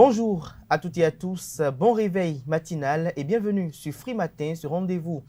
Bonjour à toutes et à tous, bon réveil matinal et bienvenue sur Free Matin, ce rendez-vous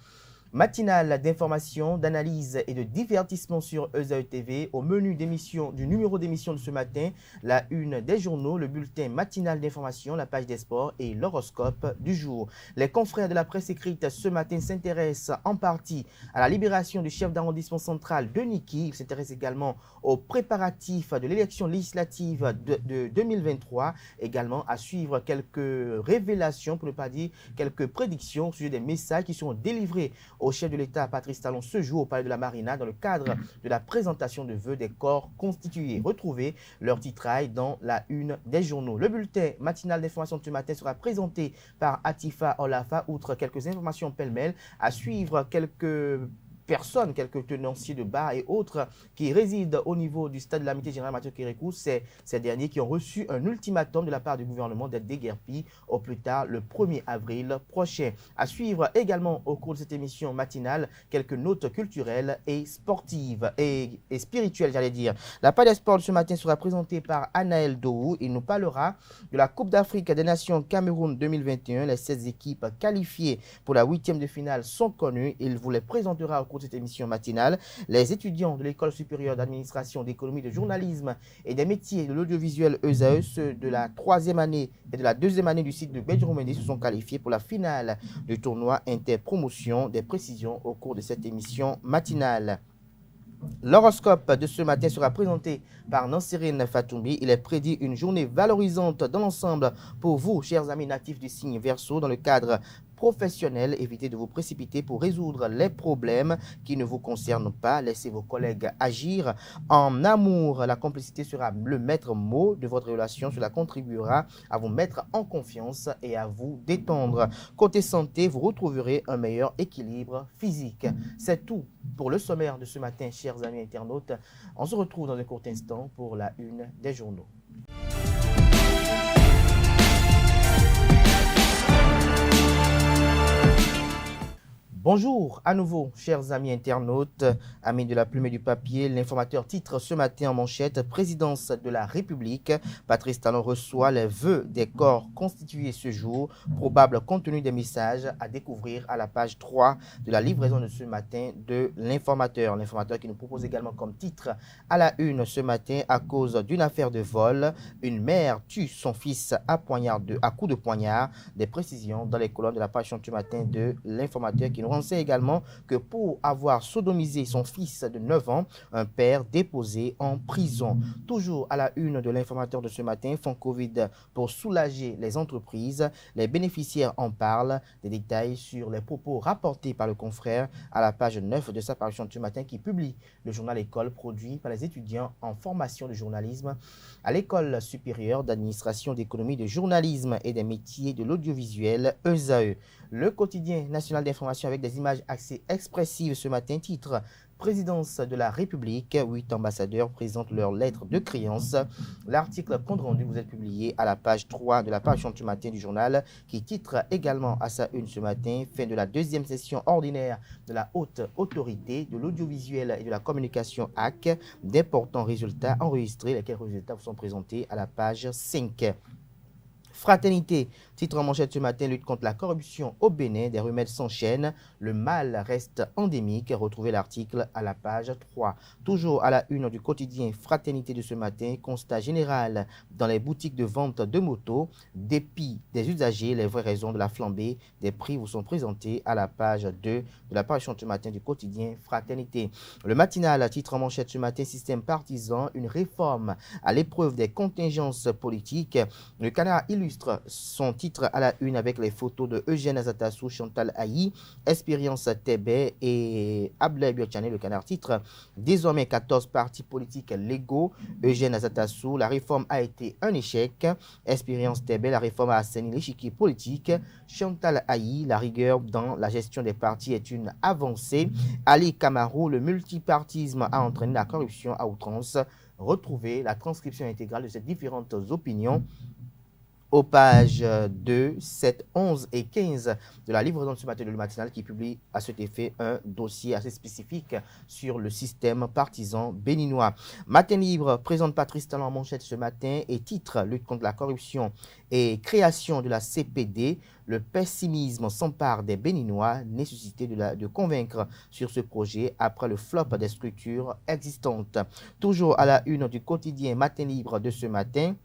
matinal d'information, d'analyse et de divertissement sur ESAE TV. Au menu d'émission, du numéro d'émission de ce matin, la une des journaux, le bulletin matinal d'information, la page des sports et l'horoscope du jour. Les confrères de la presse écrite ce matin s'intéressent en partie à la libération du chef d'arrondissement central de Niki. Ils s'intéressent également aux préparatifs de l'élection législative de 2023. Également à suivre quelques révélations, pour ne pas dire quelques prédictions au sujet des messages qui seront délivrés au chef de l'État, Patrice Talon, ce jour au Palais de la Marina dans le cadre de la présentation de vœux des corps constitués. Retrouvez leur titrail dans la une des journaux. Le bulletin matinal d'information de ce matin sera présenté par Atifa Olafa, outre quelques informations pêle-mêle, à suivre quelques personnes, quelques tenanciers de bar et autres qui résident au niveau du stade de l'Amitié Générale Mathieu Kérékou. C'est ces derniers qui ont reçu un ultimatum de la part du gouvernement d'être déguerpis au plus tard le 1er avril prochain. À suivre également au cours de cette émission matinale quelques notes culturelles et sportives et spirituelles, j'allais dire. La page des sports de ce matin sera présentée par Anaël Dohou. Il nous parlera de la Coupe d'Afrique des Nations Cameroun 2021. Les 16 équipes qualifiées pour la 8e de finale sont connues. Il vous les présentera au cours de cette émission matinale. Les étudiants de l'École supérieure d'administration, d'économie, de journalisme et des métiers de l'audiovisuel ESAE, ceux de la 3e année et de la 2e année du cycle de Bedjouroumendi, se sont qualifiés pour la finale du tournoi interpromotion. Des précisions au cours de cette émission matinale. L'horoscope de ce matin sera présenté par Nansirine Fatoumbi. Il est prédit une journée valorisante dans l'ensemble pour vous, chers amis natifs du signe Verseau, dans le cadre professionnel. Évitez de vous précipiter pour résoudre les problèmes qui ne vous concernent pas. Laissez vos collègues agir. En amour, la complicité sera le maître mot de votre relation. Cela contribuera à vous mettre en confiance et à vous détendre. Côté santé, vous retrouverez un meilleur équilibre physique. C'est tout pour le sommaire de ce matin, chers amis internautes. On se retrouve dans un court instant pour la une des journaux. Bonjour à nouveau, chers amis internautes, amis de la plume et du papier. L'informateur titre ce matin en manchette: Présidence de la République. Patrice Talon reçoit les vœux des corps constitués ce jour. Probable contenu des messages à découvrir à la page 3 de la livraison de ce matin de l'informateur. L'informateur qui nous propose également comme titre à la une ce matin: à cause d'une affaire de vol, une mère tue son fils à coups de poignard. Des précisions dans les colonnes de la page ce matin de l'informateur qui nous renseigne également que pour avoir sodomisé son fils de 9 ans, un père déposé en prison. Toujours à la une de l'informateur de ce matin, fonds Covid pour soulager les entreprises. Les bénéficiaires en parlent. Des détails sur les propos rapportés par le confrère à la page 9 de sa parution de ce matin qui publie le journal École produit par les étudiants en formation de journalisme à l'École supérieure d'administration, d'économie, de journalisme et des métiers de l'audiovisuel ESAE. Le quotidien national d'information avec des images assez expressives ce matin titre: Présidence de la République, 8 ambassadeurs présentent leurs lettres de créance. L'article compte rendu vous est publié à la page 3 de la page du matin du journal qui titre également à sa une ce matin: fin de la 2e session ordinaire de la haute autorité de l'audiovisuel et de la communication AC, d'importants résultats enregistrés, lesquels résultats vous sont présentés à la page 5. Fraternité, titre en manchette ce matin: lutte contre la corruption au Bénin, des remèdes s'enchaînent, le mal reste endémique. Retrouvez l'article à la page 3. Toujours à la une du quotidien Fraternité de ce matin: constat général dans les boutiques de vente de motos, dépit des usagers, les vraies raisons de la flambée des prix vous sont présentées à la page 2 de la page ce matin du quotidien Fraternité. Le matinal, titre en manchette ce matin: système partisan, une réforme à l'épreuve des contingences politiques. Le Canard illustre son titre à la une avec les photos de Eugène Azatassou, Chantal Ayi, Expérience Tébé et Ablaye Biotchane. Le Canard titre: désormais 14 partis politiques légaux. Eugène Azatassou: la réforme a été un échec. Expérience Tébé: la réforme a assaini l'échiquier politique. Chantal Ayi: la rigueur dans la gestion des partis est une avancée. Ali Kamarou: le multipartisme a entraîné la corruption à outrance. Retrouvez la transcription intégrale de ces différentes opinions aux pages 2, 7, 11 et 15 de la livraison de ce matin de Le Matinal qui publie à cet effet un dossier assez spécifique sur le système partisan béninois. Matin Libre présente Patrice Talon en manchette ce matin et titre Lutte contre la corruption et création de la CPD. Le pessimisme s'empare des Béninois, nécessité de convaincre sur ce projet après le flop des structures existantes. Toujours à la une du quotidien Matin Libre de ce matin,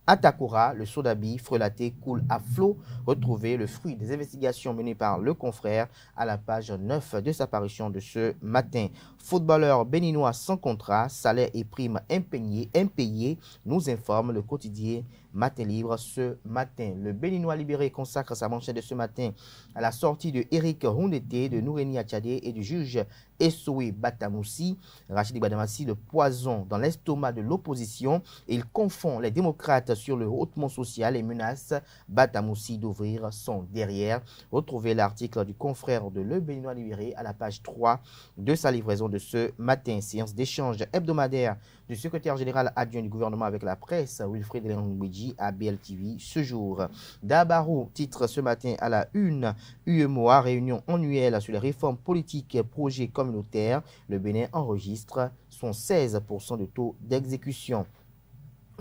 à Takura, le sodabi frelaté coule à flot. Retrouvez le fruit des investigations menées par le confrère à la page 9 de sa parution de ce matin. Footballeur béninois sans contrat, salaire et primes impayés, nous informe le quotidien Matin Libre ce matin. Le Béninois libéré consacre sa manchette de ce matin à la sortie de Eric Roundete, de Noureni Atchadé et du juge Essoé Batamoussi. Rachid Badamassi, le poison dans l'estomac de l'opposition. Il confond les démocrates sur le hautement social et menace Batamoussi d'ouvrir son derrière. Retrouvez l'article du confrère de Le Béninois libéré à la page 3 de sa livraison de ce matin. Séance d'échange hebdomadaire du secrétaire général adjoint du gouvernement avec la presse, Wilfried Lengwidji, à BLTV ce jour. Dabarou titre ce matin à la une, UEMOA, réunion annuelle sur les réformes politiques et projets communautaires. Le Bénin enregistre son 16% de taux d'exécution.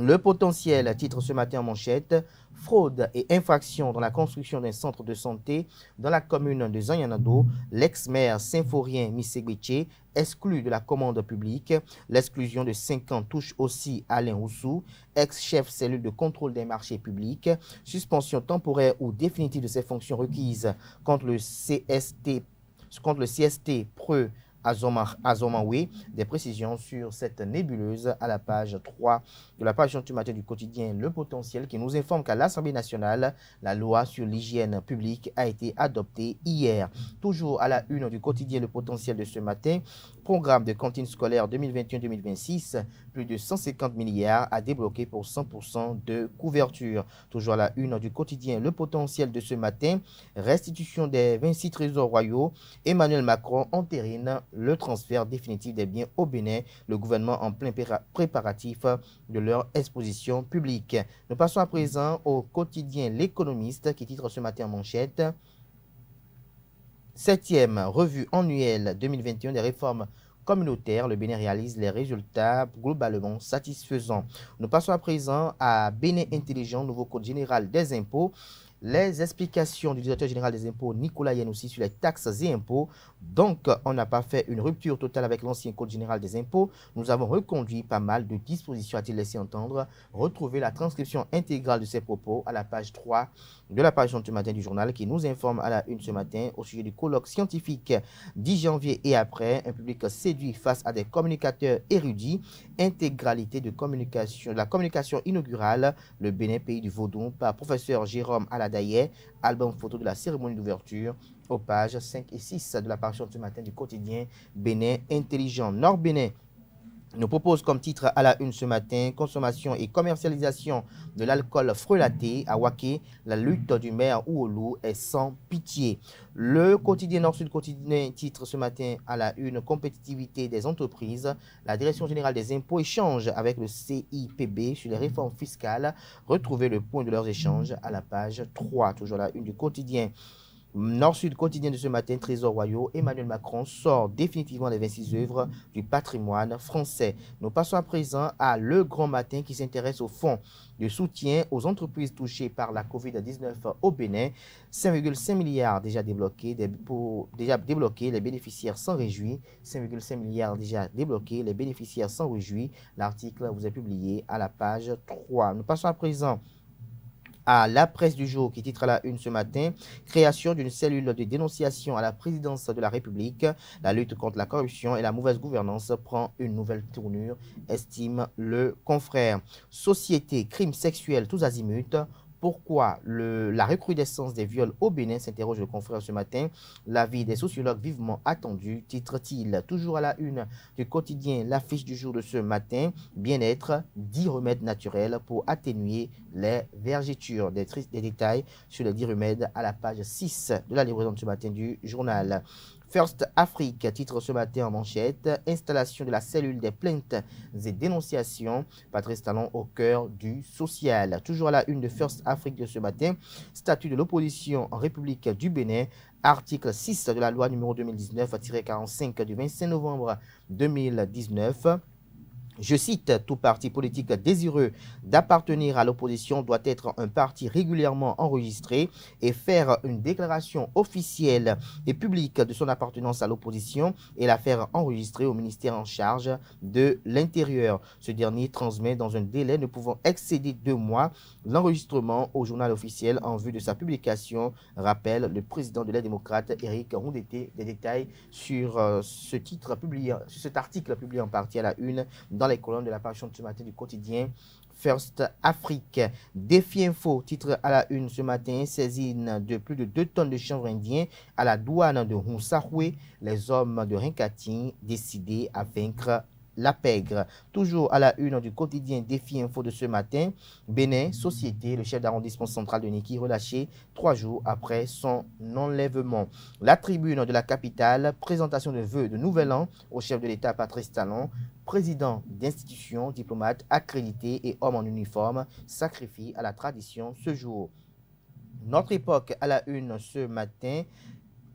Le potentiel titre ce matin en manchette, fraude et infraction dans la construction d'un centre de santé dans la commune de Zanyanado. L'ex-maire symphorien Misegbeche exclu de la commande publique. L'exclusion de 5 ans touche aussi Alain Roussou, ex-chef cellule de contrôle des marchés publics. Suspension temporaire ou définitive de ses fonctions requises contre le CST Preux Azomawe. Des précisions sur cette nébuleuse à la page 3 de la page du matin du quotidien Le Potentiel qui nous informe qu'à l'Assemblée nationale, la loi sur l'hygiène publique a été adoptée hier. Toujours à la une du quotidien Le Potentiel de ce matin, programme de cantine scolaire 2021-2026, plus de 150 milliards à débloquer pour 100% de couverture. Toujours à la une du quotidien Le Potentiel de ce matin, restitution des 26 trésors royaux, Emmanuel Macron entérine le transfert définitif des biens au Bénin, le gouvernement en plein préparatif de leur exposition publique. Nous passons à présent au quotidien L'Économiste qui titre ce matin en manchette 7e revue annuelle 2021 des réformes communautaires. Le Bénin réalise les résultats globalement satisfaisants. Nous passons à présent à Bénin Intelligent, nouveau code général des impôts. Les explications du directeur général des impôts, Nicolas Yanoussi, sur les taxes et impôts. Donc, on n'a pas fait une rupture totale avec l'ancien code général des impôts. Nous avons reconduit pas mal de dispositions, a-t-il laissé entendre. Retrouvez la transcription intégrale de ces propos à la page 3 de la page du matin du journal qui nous informe à la une ce matin au sujet du colloque scientifique 10 janvier et après. Un public séduit face à des communicateurs érudits. Intégralité de la communication inaugurale, le Bénin, pays du Vaudon, par professeur Jérôme Aladaye. Album photo de la cérémonie d'ouverture aux pages 5 et 6 de la page du matin du quotidien Bénin Intelligent. Nord-Bénin nous propose comme titre à la une ce matin, consommation et commercialisation de l'alcool frelaté à Waké, la lutte du maire Ouolou est sans pitié. Le quotidien Nord-Sud quotidien titre ce matin à la une, compétitivité des entreprises. La Direction générale des impôts échange avec le CIPB sur les réformes fiscales. Retrouvez le point de leurs échanges à la page 3, toujours à la une du quotidien Nord-Sud quotidien de ce matin, Trésor royaux, Emmanuel Macron sort définitivement les 26 œuvres du patrimoine français. Nous passons à présent à Le Grand Matin qui s'intéresse au fonds de soutien aux entreprises touchées par la COVID-19 au Bénin. 5,5 milliards déjà débloqués, les bénéficiaires s'en réjouissent. 5,5 milliards déjà débloqués, les bénéficiaires s'en réjouissent. L'article vous est publié à la page 3. Nous passons à présent à La Presse du jour qui titre à la une ce matin, création d'une cellule de dénonciation à la présidence de la République. La lutte contre la corruption et la mauvaise gouvernance prend une nouvelle tournure, estime le confrère. Société, crimes sexuels tous azimuts. Pourquoi la recrudescence des viols au Bénin, s'interroge le confrère ce matin. L'avis des sociologues vivement attendu, titre-t-il. Toujours à la une du quotidien, l'affiche du jour de ce matin, bien-être, 10 remèdes naturels pour atténuer les vergetures. Des détails sur les 10 remèdes à la page 6 de la livraison de ce matin du journal. First Afrique titre ce matin en manchette, installation de la cellule des plaintes et dénonciations, Patrice Talon au cœur du social. Toujours à la une de First Afrique de ce matin, statut de l'opposition en République du Bénin, article 6 de la loi numéro 2019-45 du 25 novembre 2019. Je cite, tout parti politique désireux d'appartenir à l'opposition doit être un parti régulièrement enregistré et faire une déclaration officielle et publique de son appartenance à l'opposition et la faire enregistrer au ministère en charge de l'Intérieur. Ce dernier transmet dans un délai ne pouvant excéder 2 mois l'enregistrement au journal officiel en vue de sa publication, rappelle le président de les démocrates, Éric Rondeté. Des détails sur cet article publié en partie à la une dans les colonnes de la page de ce matin du quotidien First Afrique. Défi Info, titre à la une ce matin, saisine de plus de 2 tonnes de chanvre indien à la douane de Hounsahoué, les hommes de Rinkating décidés à vaincre la pègre. Toujours à la une du quotidien Défi Info de ce matin, Bénin, Société, le chef d'arrondissement central de Niki, relâché 3 jours après son enlèvement. La tribune de la capitale, présentation de vœux de nouvel an au chef de l'État Patrice Talon, président d'institutions, diplomate accrédité et homme en uniforme, sacrifie à la tradition ce jour. Notre époque à la une ce matin,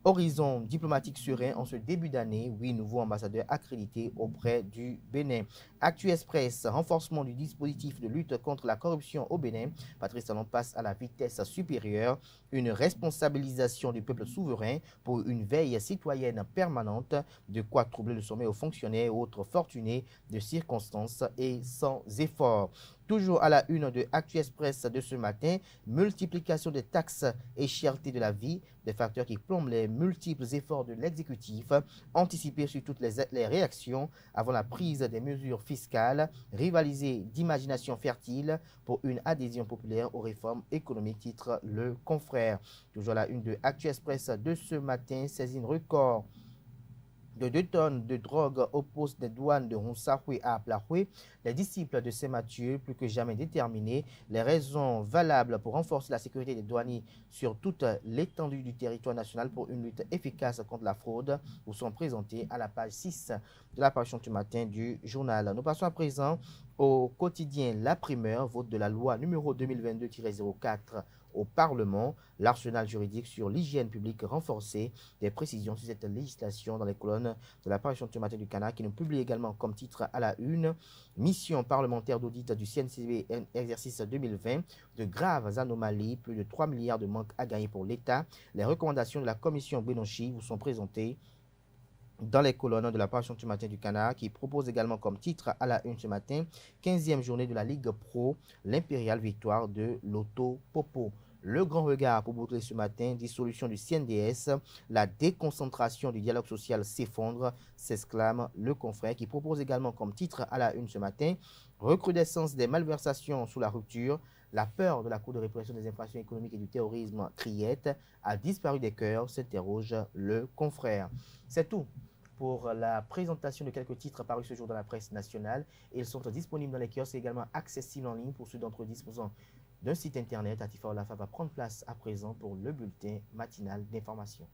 horizon diplomatique serein en ce début d'année, 8 nouveaux ambassadeurs accrédités auprès du Bénin. Actu Express, renforcement du dispositif de lutte contre la corruption au Bénin. Patrice Talon passe à la vitesse supérieure. Une responsabilisation du peuple souverain pour une veille citoyenne permanente, de quoi troubler le sommet aux fonctionnaires et autres fortunés de circonstances et sans effort. Toujours à la une de Actu Express de ce matin, multiplication des taxes et cherté de la vie, des facteurs qui plombent les multiples efforts de l'exécutif, anticiper sur toutes les réactions avant la prise des mesures fiscales, rivaliser d'imagination fertile pour une adhésion populaire aux réformes économiques, titre le confrère. Toujours à la une de Actu Express de ce matin, saisine record de 2 tonnes de drogue au poste de douane de Hounsahoué à Aplahoué. Les disciples de Saint-Mathieu, plus que jamais déterminés, les raisons valables pour renforcer la sécurité des douaniers sur toute l'étendue du territoire national pour une lutte efficace contre la fraude, vous sont présentés à la page 6 de la page du matin du journal. Nous passons à présent au quotidien La Primeur, vote de la loi numéro 2022-04 au Parlement, l'arsenal juridique sur l'hygiène publique renforcée, des précisions sur cette législation dans les colonnes de la parution du matin du Canard, qui nous publie également comme titre à la une, mission parlementaire d'audit du CNCB exercice 2020, de graves anomalies, plus de 3 milliards de manques à gagner pour l'État. Les recommandations de la commission Benonchi vous sont présentées dans les colonnes de la parution du matin du Canard, qui propose également comme titre à la une ce matin, 15e journée de la Ligue Pro, l'impériale victoire de Lotto Popo. Le grand regard pour boucler ce matin, dissolution du CNDS, la déconcentration du dialogue social s'effondre, s'exclame le confrère, qui propose également comme titre à la une ce matin, recrudescence des malversations sous la rupture, la peur de la Cour de répression des infractions économiques et du terrorisme criette a disparu des cœurs, s'interroge le confrère. C'est tout pour la présentation de quelques titres parus ce jour dans la presse nationale. Ils sont disponibles dans les kiosques et également accessibles en ligne pour ceux d'entre eux disposant d'un site internet. Atifa Olafa va prendre place à présent pour le bulletin matinal d'information.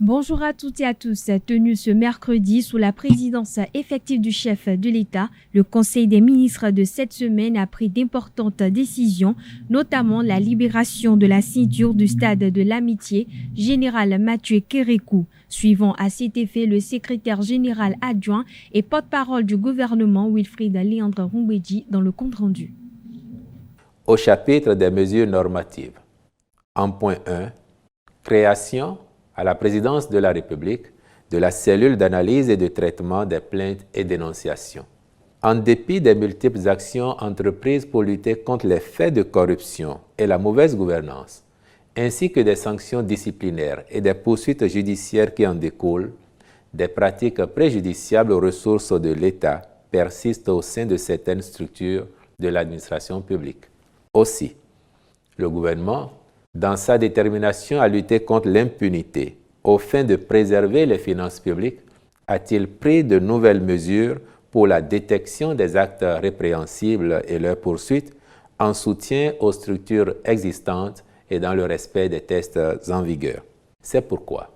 Bonjour à toutes et à tous. Tenu ce mercredi sous la présidence effective du chef de l'État, le Conseil des ministres de cette semaine a pris d'importantes décisions, notamment la libération de la ceinture du stade de l'Amitié, général Mathieu Kérékou. Suivant à cet effet le secrétaire général adjoint et porte-parole du gouvernement Wilfried Léandre Rumbedji dans le compte-rendu. Au chapitre des mesures normatives. En point 1, création à la présidence de la République de la cellule d'analyse et de traitement des plaintes et dénonciations. En dépit des multiples actions entreprises pour lutter contre les faits de corruption et la mauvaise gouvernance, ainsi que des sanctions disciplinaires et des poursuites judiciaires qui en découlent, des pratiques préjudiciables aux ressources de l'État persistent au sein de certaines structures de l'administration publique. Aussi, le gouvernement, dans sa détermination à lutter contre l'impunité, aux fins de préserver les finances publiques, a-t-il pris de nouvelles mesures pour la détection des actes répréhensibles et leur poursuite, en soutien aux structures existantes et dans le respect des tests en vigueur. C'est pourquoi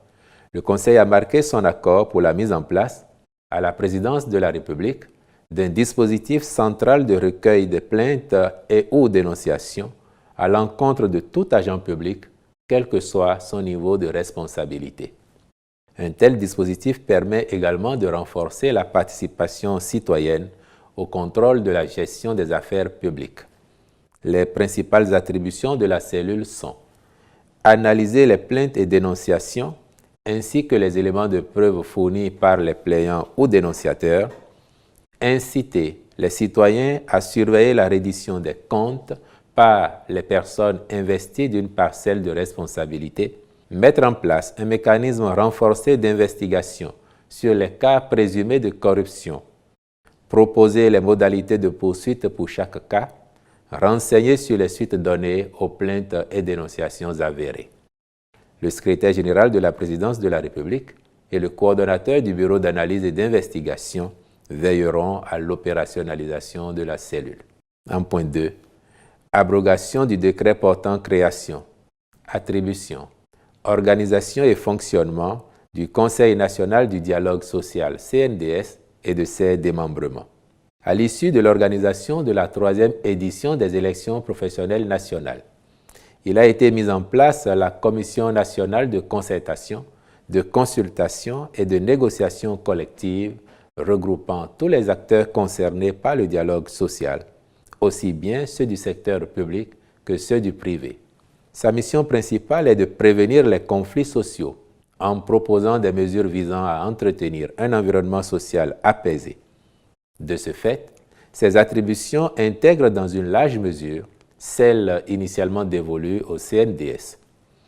le Conseil a marqué son accord pour la mise en place, à la présidence de la République, d'un dispositif central de recueil de plaintes et ou dénonciations à l'encontre de tout agent public, quel que soit son niveau de responsabilité. Un tel dispositif permet également de renforcer la participation citoyenne au contrôle de la gestion des affaires publiques. Les principales attributions de la cellule sont analyser les plaintes et dénonciations ainsi que les éléments de preuve fournis par les plaignants ou dénonciateurs, inciter les citoyens à surveiller la reddition des comptes par les personnes investies d'une parcelle de responsabilité, mettre en place un mécanisme renforcé d'investigation sur les cas présumés de corruption, proposer les modalités de poursuite pour chaque cas, renseigner sur les suites données aux plaintes et dénonciations avérées. Le secrétaire général de la présidence de la République et le coordonnateur du bureau d'analyse et d'investigation veilleront à l'opérationnalisation de la cellule. En point 2, abrogation du décret portant création, attribution, organisation et fonctionnement du Conseil national du dialogue social, CNDS, et de ses démembrements. À l'issue de l'organisation de la 3e édition des élections professionnelles nationales, il a été mis en place la Commission nationale de concertation, de consultation et de négociation collective regroupant tous les acteurs concernés par le dialogue social, aussi bien ceux du secteur public que ceux du privé. Sa mission principale est de prévenir les conflits sociaux en proposant des mesures visant à entretenir un environnement social apaisé. De ce fait, ses attributions intègrent dans une large mesure celles initialement dévolues au CNDS.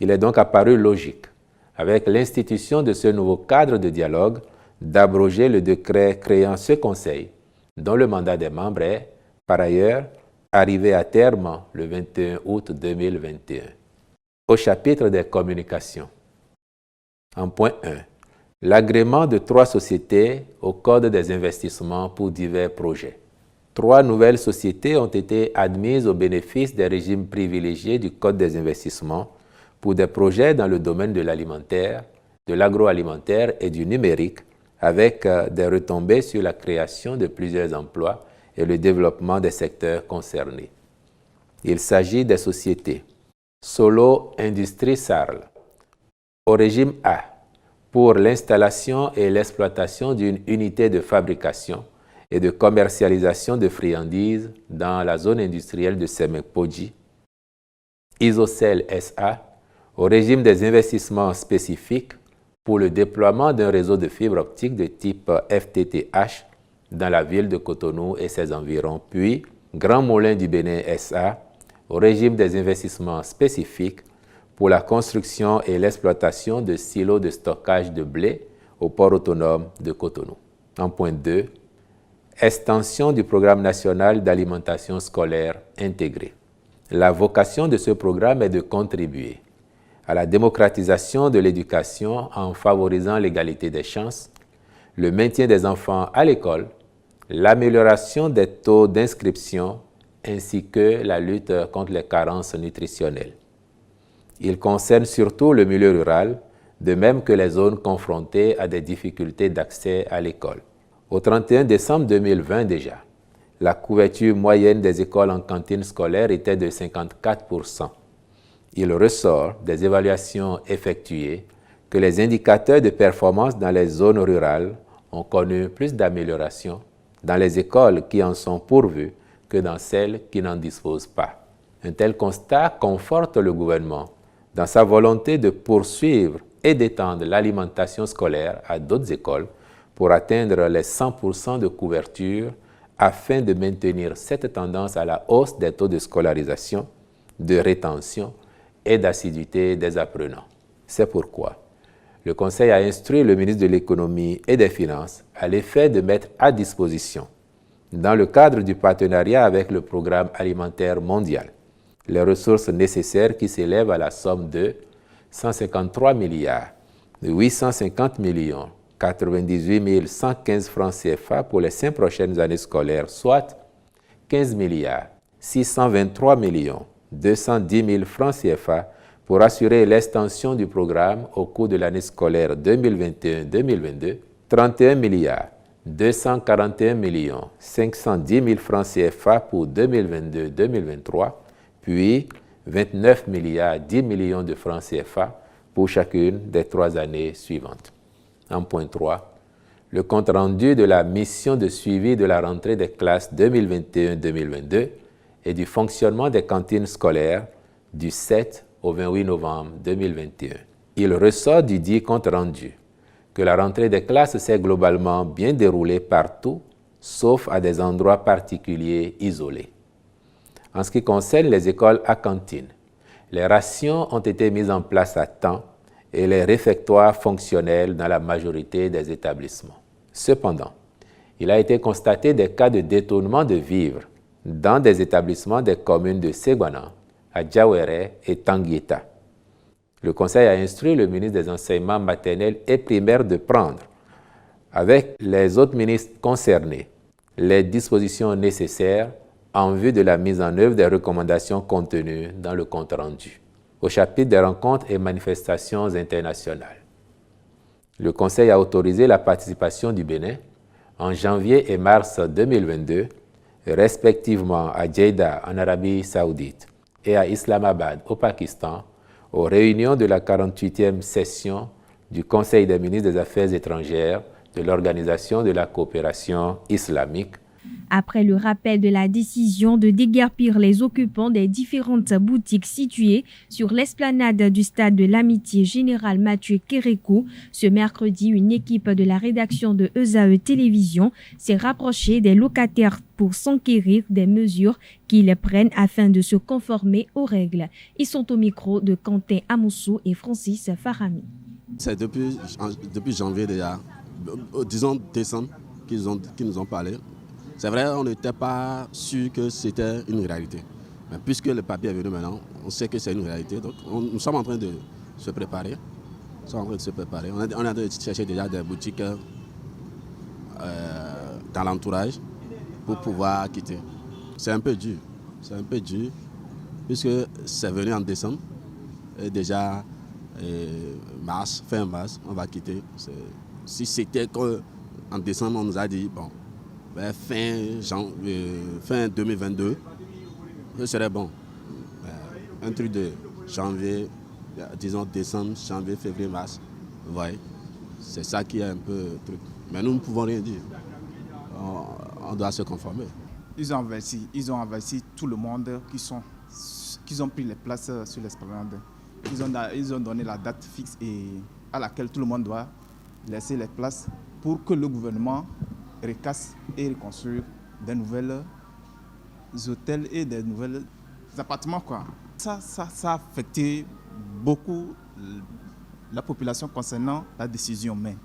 Il est donc apparu logique, avec l'institution de ce nouveau cadre de dialogue, d'abroger le décret créant ce conseil, dont le mandat des membres est, par ailleurs, arrivé à terme le 21 août 2021. Au chapitre des communications. En point 1, l'agrément de 3 sociétés au Code des investissements pour divers projets. 3 nouvelles sociétés ont été admises au bénéfice des régimes privilégiés du Code des investissements pour des projets dans le domaine de l'alimentaire, de l'agroalimentaire et du numérique, avec des retombées sur la création de plusieurs emplois et le développement des secteurs concernés. Il s'agit des sociétés Solo Industrie Sarl, au régime A, pour l'installation et l'exploitation d'une unité de fabrication et de commercialisation de friandises dans la zone industrielle de Semekpoji, Isocel SA, au régime des investissements spécifiques pour le déploiement d'un réseau de fibres optiques de type FTTH dans la ville de Cotonou et ses environs, puis Grand Moulin du Bénin SA, au régime des investissements spécifiques pour la construction et l'exploitation de silos de stockage de blé au port autonome de Cotonou. En point 2, extension du programme national d'alimentation scolaire intégrée. La vocation de ce programme est de contribuer à la démocratisation de l'éducation en favorisant l'égalité des chances, le maintien des enfants à l'école, l'amélioration des taux d'inscription ainsi que la lutte contre les carences nutritionnelles. Il concerne surtout le milieu rural, de même que les zones confrontées à des difficultés d'accès à l'école. Au 31 décembre 2020 déjà, la couverture moyenne des écoles en cantine scolaire était de 54%. Il ressort des évaluations effectuées que les indicateurs de performance dans les zones rurales ont connu plus d'amélioration dans les écoles qui en sont pourvues que dans celles qui n'en disposent pas. Un tel constat conforte le gouvernement dans sa volonté de poursuivre et d'étendre l'alimentation scolaire à d'autres écoles pour atteindre les 100% de couverture afin de maintenir cette tendance à la hausse des taux de scolarisation, de rétention et d'assiduité des apprenants. C'est pourquoi le Conseil a instruit le ministre de l'Économie et des Finances à l'effet de mettre à disposition, dans le cadre du partenariat avec le Programme alimentaire mondial, les ressources nécessaires qui s'élèvent à la somme de 153 milliards 850 millions 98 115 francs CFA pour les 5 prochaines années scolaires, soit 15 milliards 623 210 000 francs CFA pour assurer l'extension du programme au cours de l'année scolaire 2021-2022, 31 241 510 000 francs CFA pour 2022-2023, puis 29 10 millions de francs CFA pour chacune des 3 années suivantes. En point 3, le compte-rendu de la mission de suivi de la rentrée des classes 2021-2022 et du fonctionnement des cantines scolaires du 7 au 28 novembre 2021. Il ressort du dit compte-rendu que la rentrée des classes s'est globalement bien déroulée partout, sauf à des endroits particuliers isolés. En ce qui concerne les écoles à cantine, les rations ont été mises en place à temps et les réfectoires fonctionnels dans la majorité des établissements. Cependant, il a été constaté des cas de détournement de vivres dans des établissements des communes de Ségouana, Adjawéré et Tanguieta. Le Conseil a instruit le ministre des Enseignements maternels et primaires de prendre, avec les autres ministres concernés, les dispositions nécessaires en vue de la mise en œuvre des recommandations contenues dans le compte-rendu. Au chapitre des rencontres et manifestations internationales, le Conseil a autorisé la participation du Bénin en janvier et mars 2022, respectivement à Jeddah en Arabie Saoudite et à Islamabad au Pakistan, aux réunions de la 48e session du Conseil des ministres des Affaires étrangères de l'Organisation de la coopération islamique. Après le rappel de la décision de déguerpir les occupants des différentes boutiques situées sur l'esplanade du stade de l'Amitié Général Mathieu Kérékou, ce mercredi, une équipe de la rédaction de ESAE Télévision s'est rapprochée des locataires pour s'enquérir des mesures qu'ils prennent afin de se conformer aux règles. Ils sont au micro de Quentin Amoussou et Francis Farami. C'est depuis janvier déjà, disons décembre, qu'ils nous ont parlé. C'est vrai, on n'était pas sûr que c'était une réalité. Mais puisque le papier est venu maintenant, on sait que c'est une réalité. Donc nous sommes en train de se préparer. On est en train de chercher déjà des boutiques dans l'entourage pour pouvoir quitter. C'est un peu dur. Puisque c'est venu en décembre. Et déjà, fin mars, on va quitter. Si c'était qu'en décembre, on nous a dit, bon, fin 2022, ce serait bon. Un truc de janvier, disons décembre, janvier, février, mars. Vous voyez, c'est ça qui est un peu truc. Mais nous ne pouvons rien dire. On doit se conformer. Ils ont envahi tout le monde qui ont pris les places sur l'esplanade. Ils ont donné la date fixe à laquelle tout le monde doit laisser les places pour que le gouvernement recasse et reconstruire des nouvelles hôtels et des nouvelles appartements, quoi. Ça a affecté beaucoup la population concernant la décision, mais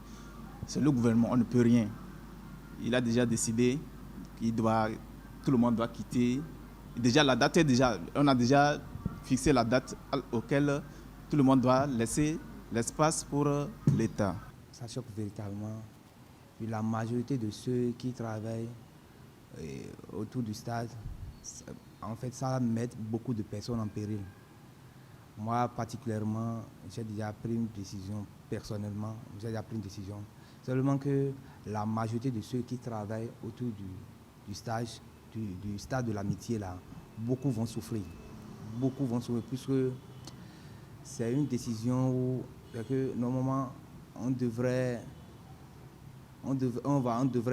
c'est le gouvernement, on ne peut rien. Il a déjà décidé tout le monde doit quitter. Déjà, la date on a déjà fixé la date auquel tout le monde doit laisser l'espace pour l'État. Ça choque véritablement. Puis la majorité de ceux qui travaillent autour du stade, en fait, ça met beaucoup de personnes en péril. Moi, particulièrement, j'ai déjà pris une décision personnellement. Seulement que la majorité de ceux qui travaillent autour du stade de l'Amitié, là, beaucoup vont souffrir. Puisque c'est une décision où, normalement,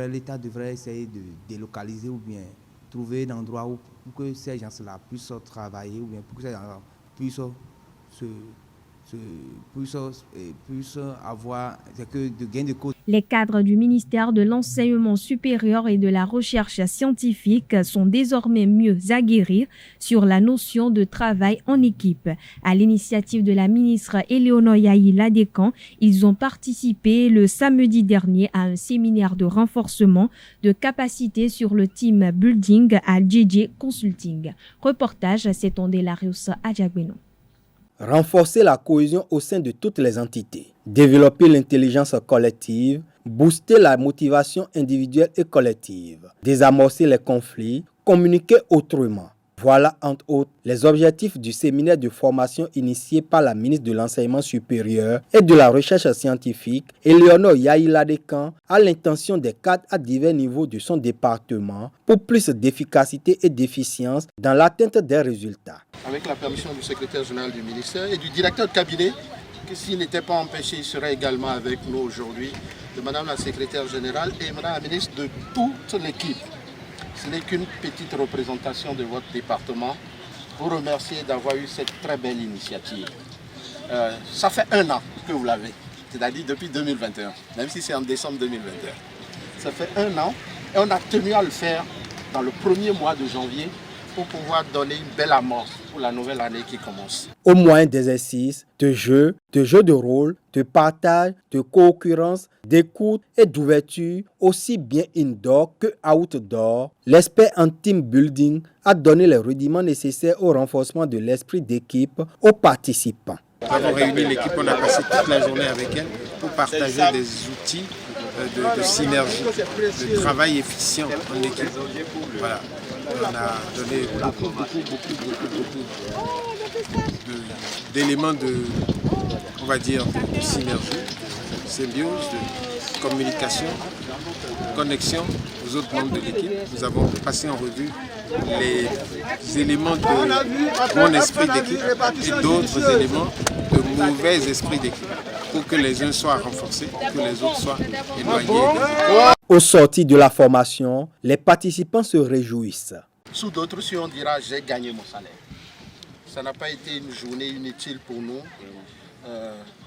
l'État devrait essayer de délocaliser ou bien trouver un endroit pour que ces gens-là puissent travailler ou bien pour que ces gens-là puissent avoir de gain de cause. Les cadres du ministère de l'Enseignement supérieur et de la Recherche scientifique sont désormais mieux aguerris sur la notion de travail en équipe. À l'initiative de la ministre Éléonore Yahi Ladécan, ils ont participé le samedi dernier à un séminaire de renforcement de capacités sur le team building à JJ Consulting. Reportage Sétondé Larius Adjagbeno. Renforcer la cohésion au sein de toutes les entités, développer l'intelligence collective, booster la motivation individuelle et collective, désamorcer les conflits, communiquer autrement, Voilà, entre autres, les objectifs du séminaire de formation initié par la ministre de l'Enseignement supérieur et de la Recherche scientifique, Éléonore Yaïla-Decan, à l'intention des cadres à divers niveaux de son département pour plus d'efficacité et d'efficience dans l'atteinte des résultats. Avec la permission du secrétaire général du ministère et du directeur de cabinet, que s'il n'était pas empêché, il serait également avec nous aujourd'hui, de Madame la secrétaire générale et Madame la ministre, de toute l'équipe. Ce n'est qu'une petite représentation de votre département. Vous remercier d'avoir eu cette très belle initiative. Ça fait 1 an que vous l'avez, c'est-à-dire depuis 2021, même si c'est en décembre 2021. Ça fait 1 an et on a tenu à le faire dans le premier mois de janvier pour pouvoir donner une belle amorce pour la nouvelle année qui commence. Au moyen d'exercices, de jeux de rôle, de partage, de co-occurrence, d'écoute et d'ouverture, aussi bien indoor que outdoor, l'expert en team building a donné les rudiments nécessaires au renforcement de l'esprit d'équipe aux participants. Nous avons réuni l'équipe, on a passé toute la journée avec elle pour partager des outils de synergie, de travail efficient en équipe. Voilà. On a donné beaucoup d'éléments on va dire, de synergie, de symbiose, de communication, de connexion aux autres membres de l'équipe. Nous avons passé en revue les éléments de bon esprit d'équipe et d'autres éléments de mauvais esprit d'équipe pour que les uns soient renforcés, que les autres soient éloignés. Au sortir de la formation, les participants se réjouissent. Sous d'autres cieux, on dira j'ai gagné mon salaire. Ça n'a pas été une journée inutile pour nous.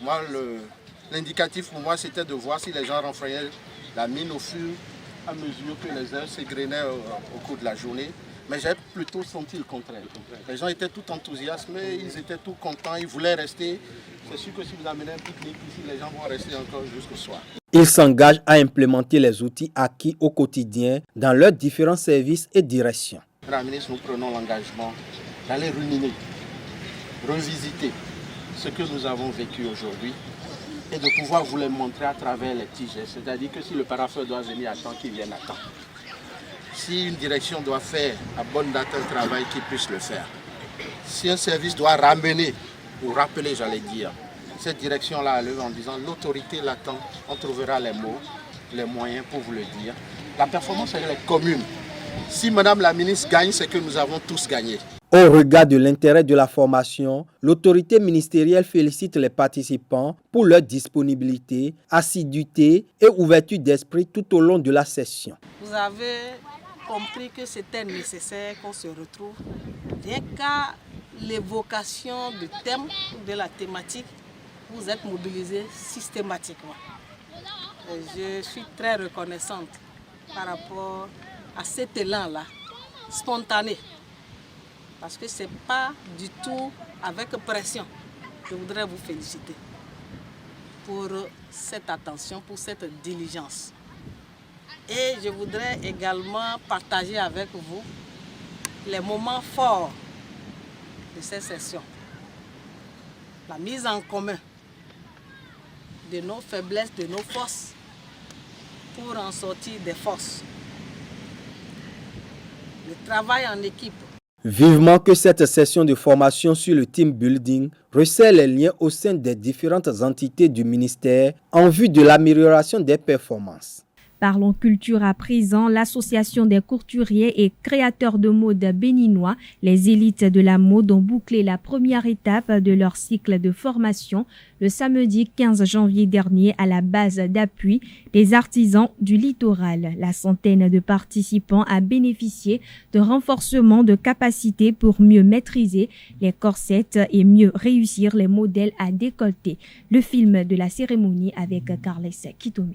Moi, l'indicatif pour moi, c'était de voir si les gens renfroignaient la mine au fur et à mesure que les heures s'égrenaient au cours de la journée. Mais j'ai plutôt senti le contraire. Les gens étaient tout enthousiasmés, ils étaient tout contents, ils voulaient rester. C'est sûr que si vous amenez un pique-nique ici, les gens vont rester encore jusqu'au soir. Ils s'engagent à implémenter les outils acquis au quotidien dans leurs différents services et directions. Madame la ministre, nous prenons l'engagement d'aller ruminer, revisiter ce que nous avons vécu aujourd'hui et de pouvoir vous les montrer à travers les petits gestes. C'est-à-dire que si le parapheur doit venir à temps, qu'il vienne à temps. Si une direction doit faire à bonne date un travail, qu'il puisse le faire. Si un service doit ramener ou rappeler, j'allais dire, cette direction-là à l'œuvre en disant l'autorité l'attend, on trouvera les mots, les moyens pour vous le dire. La performance, elle est commune. Si Madame la ministre gagne, c'est que nous avons tous gagné. Au regard de l'intérêt de la formation, l'autorité ministérielle félicite les participants pour leur disponibilité, assiduité et ouverture d'esprit tout au long de la session. Vous avez compris que c'était nécessaire qu'on se retrouve. Rien qu'à l'évocation du thème, de la thématique, vous êtes mobilisés systématiquement. Et je suis très reconnaissante par rapport à cet élan-là, spontané. Parce que ce n'est pas du tout avec pression. Je voudrais vous féliciter pour cette attention, pour cette diligence. Et je voudrais également partager avec vous les moments forts de cette session. La mise en commun de nos faiblesses, de nos forces, pour en sortir des forces. Le travail en équipe. Vivement que cette session de formation sur le team building resserre les liens au sein des différentes entités du ministère en vue de l'amélioration des performances. Parlons culture à présent. L'Association des couturiers et créateurs de mode béninois, les élites de la mode, ont bouclé la première étape de leur cycle de formation le samedi 15 janvier dernier à la base d'appui des artisans du littoral. La centaine de participants a bénéficié de renforcement de capacités pour mieux maîtriser les corsets et mieux réussir les modèles à décolleter. Le film de la cérémonie avec Carles Kitome.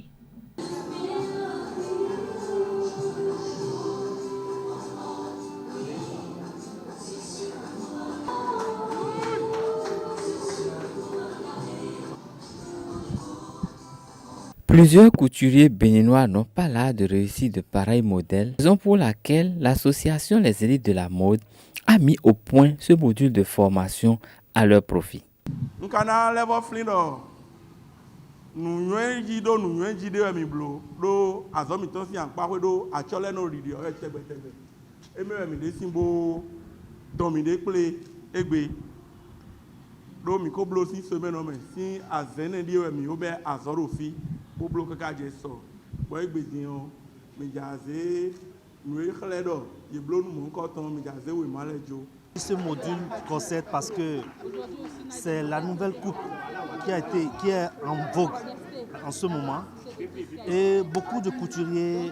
Plusieurs couturiers béninois n'ont pas l'art de réussir de pareils modèles, raison pour laquelle l'association Les Élites de la Mode a mis au point ce module de formation à leur profit. dominé pour les égbé. Donc, mi ko blosi semaine mais si à zene di mi obe azorofi pour bloquer ka je so. Bo égbé dion mi jaze mi khledo ye blo nu ko ton mi jaze we malejo. Ce module concept parce que c'est la nouvelle coupe qui est en vogue en ce moment et beaucoup de couturiers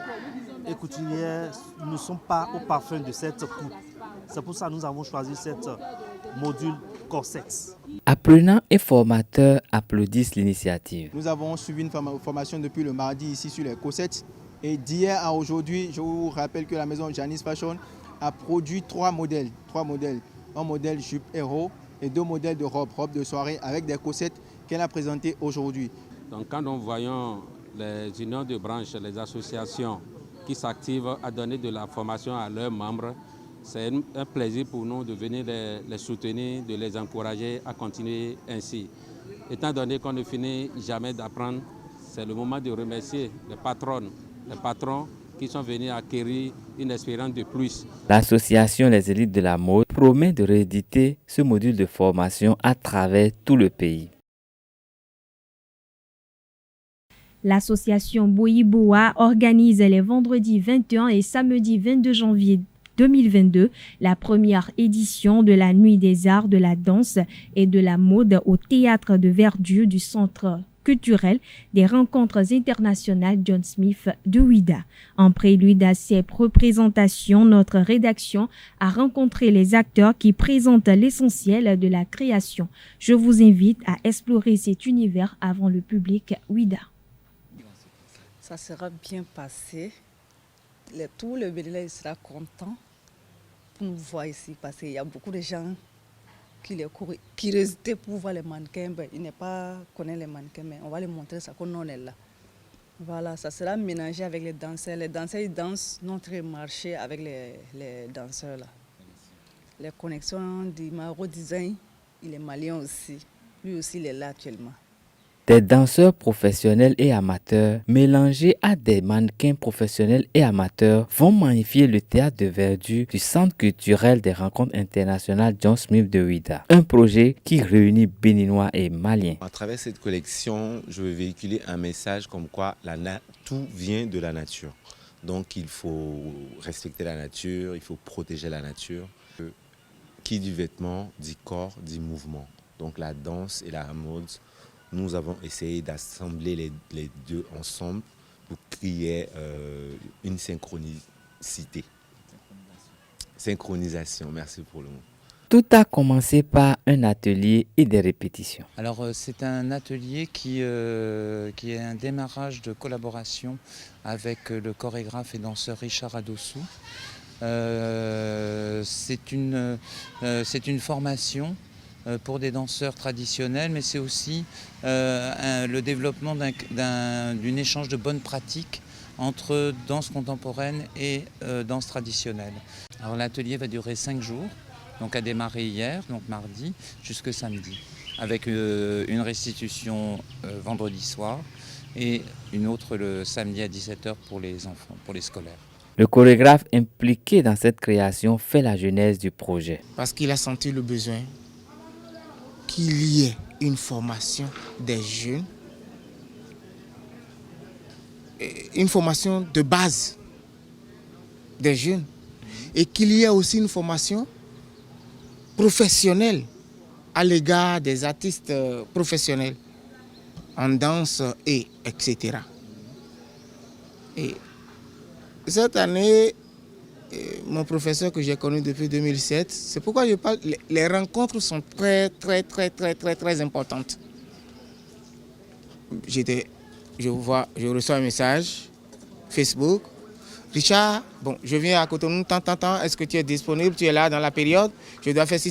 et couturières ne sont pas au parfum de cette coupe. C'est pour ça que nous avons choisi cette module corset. Apprenants et formateurs applaudissent l'initiative. Nous avons suivi une formation depuis le mardi ici sur les corsets et d'hier à aujourd'hui, je vous rappelle que la maison Janice Fashion a produit 3 modèles. Un modèle jupe héros et 2 modèles de robe de soirée avec des corsets qu'elle a présentés aujourd'hui. Donc quand nous voyons les unions de branches, les associations qui s'activent à donner de la formation à leurs membres, c'est un plaisir pour nous de venir les soutenir, de les encourager à continuer ainsi. Étant donné qu'on ne finit jamais d'apprendre, c'est le moment de remercier les patrons qui sont venus acquérir une expérience de plus. L'association Les Élites de la Mode promet de rééditer ce module de formation à travers tout le pays. L'association Boïboa organise les vendredis 21 et samedi 22 janvier 2022 la première édition de la Nuit des Arts, de la Danse et de la Mode au Théâtre de Verdure du Centre culturel des rencontres internationales John Smith de Ouidah. En prélude à ces représentations, notre rédaction a rencontré les acteurs qui présentent l'essentiel de la création. Je vous invite à explorer cet univers avant le public Ouidah. Ça sera bien passé. Tout le Bénin sera content pour nous voir ici parce qu'il y a beaucoup de gens qui résistaient pour voir les mannequins. Ils n'ont pas connu les mannequins, mais on va les montrer ça qu'on est là. Voilà, ça sera mélangé avec les danseurs. Les danseurs, ils dansent notre marché avec les danseurs là. Les connexions du Maro Design, il est malien aussi. Lui aussi, il est là actuellement. Des danseurs professionnels et amateurs mélangés à des mannequins professionnels et amateurs vont magnifier le théâtre de verdure du Centre culturel des rencontres internationales John Smith de Ouidah. Un projet qui réunit Béninois et Maliens. À travers cette collection, je veux véhiculer un message comme quoi tout vient de la nature. Donc il faut respecter la nature, il faut protéger la nature. Qui dit vêtement, dit corps, dit mouvement. Donc la danse et la mode. Nous avons essayé d'assembler les deux ensemble pour créer une synchronisation, merci pour le mot. Tout a commencé par un atelier et des répétitions. Alors c'est un atelier qui est un démarrage de collaboration avec le chorégraphe et danseur Richard Adossou. C'est une formation pour des danseurs traditionnels, mais c'est aussi le développement d'un échange de bonnes pratiques entre danse contemporaine et danse traditionnelle. Alors l'atelier va durer 5 jours, donc a démarré hier, donc mardi, jusque samedi, avec une restitution vendredi soir et une autre le samedi à 17h pour les enfants, pour les scolaires. Le chorégraphe impliqué dans cette création fait la genèse du projet. Parce qu'il a senti le besoin qu'il y ait une formation des jeunes, une formation de base des jeunes, et qu'il y ait aussi une formation professionnelle à l'égard des artistes professionnels en danse et etc. Et cette année, mon professeur que j'ai connu depuis 2007, c'est pourquoi je parle, les rencontres sont très importantes. Je reçois un message, Facebook, Richard, bon, je viens à Cotonou, tant, est-ce que tu es disponible, tu es là dans la période, je dois faire ci,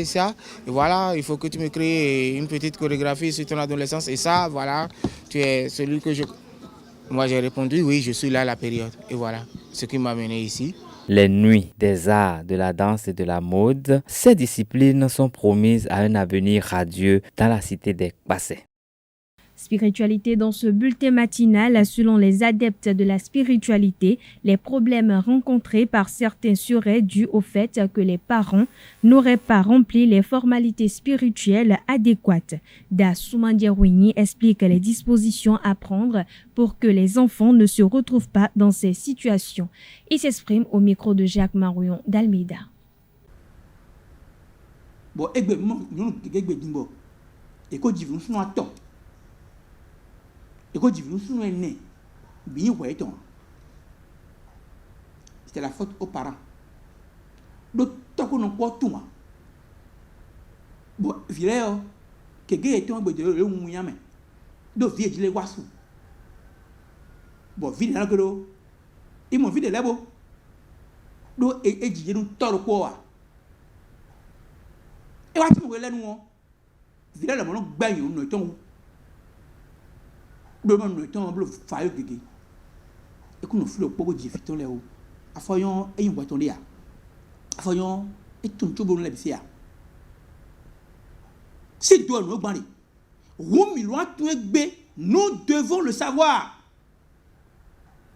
ça, et voilà, il faut que tu me crées une petite chorégraphie sur ton adolescence, et ça, voilà, tu es celui que je... Moi j'ai répondu, oui, je suis là à la période, et voilà, ce qui m'a amené ici. Les nuits des arts, de la danse et de la mode, ces disciplines sont promises à un avenir radieux dans la cité des Kpassé. Spiritualité dans ce bulletin matinal, selon les adeptes de la spiritualité, les problèmes rencontrés par certains seraient dus au fait que les parents n'auraient pas rempli les formalités spirituelles adéquates. Da Soumandiarouini explique les dispositions à prendre pour que les enfants ne se retrouvent pas dans ces situations. Il s'exprime au micro de Jacques Marouillon d'Almeida. Bon, c'était la faute aux parents. Donc, tant qu'on n'a pas tout, bon, vilain, que gay est un peu de l'eau, donc vieux de l'égoissou. Bon, vilain, ils m'ont vu de l'ebo. Donc, et dit, nous t'en quoi. Et voilà, tu me relèves, nous, vilain, le monde, bagne, nous, nous, nous étant bleu faille gégé et qu'on fait le pogo de fito léo a foyon et une boîte lia a foyon et tout bon la bisia c'est toi nous bandi roumi loin tout nous devons le savoir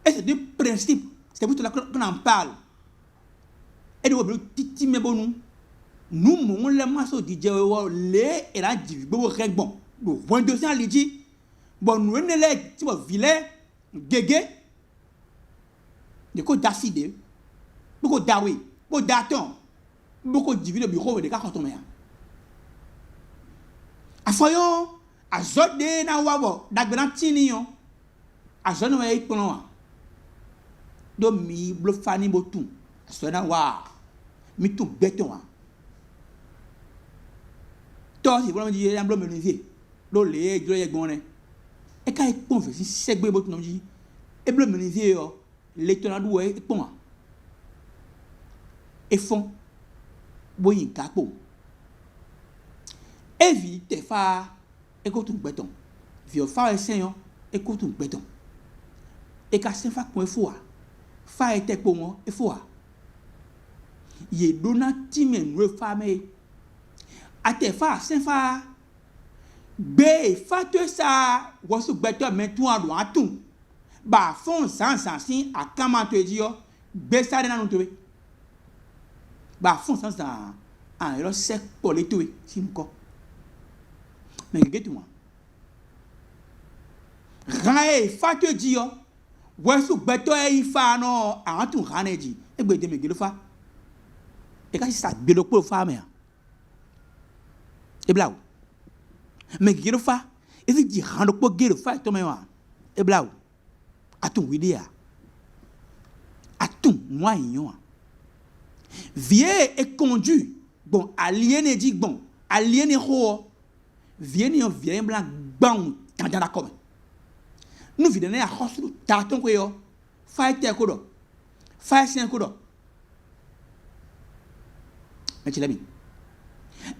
et c'est des principes c'est pour cela qu'on en parle et nous titi mais bon nous mon la masse au DJ les et la dit bon bon nous 2200 lidi. Bon, nous sommes les vilains, gégé, de quoi d'acide, beaucoup d'awi, beaucoup d'attons, beaucoup de divines bureaux et de cartons. A foyon, a zot de na wabo, d'agbenantinion, a zone ou est pour do mi blofani botou, a sona wa, mi tout béton. Toi, si vous me dites, un bleu menuisier, l'eau les bonnet. Et quand il converse, si c'est bien votre nom, et bleu menuisier, l'étonnant doué, et comment? Et fond, boyin capo. Et vite, fa, écoute un béton. Vieux fa et seigneur, écoute un béton. Et quand c'est fa pour foi, fa et pour moi, et foi. Yé donati men refamé. A te fa, c'est fa. B fatwe sa wasu beto metu ando atum ba fon sansin a kama to edio be sa na no to ba fon sansin an ero sek polito simko mais getu moi rae fatwe dio wasu beto e fa no antu haneji egbe de megelo fa e ka si sa gbelo po fa me e blawo mais qui fa et si dit rendre pour guérir fa to me wa e blau atun widia atun moyen vie et conduit bon aliéné dit bon aliéné ho vieni on vient blanc bon dans la comme nous videne a hosu ta ton ko yo fa te ko do fa sen ko do mais tu l'as mis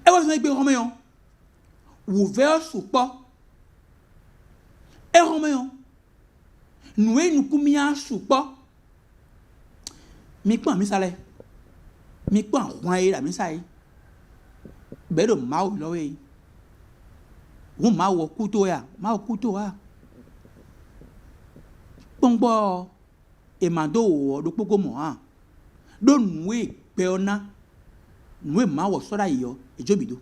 et vous avez bien ouvert sous pas et roméon nous combien sous pas mais quoi mais ça l'est mais quoi royer la mais ça est bedo mau loé ou mau couteau ya pombo et mando do poko mo ah do nous peona nous mau soda yo et jobido.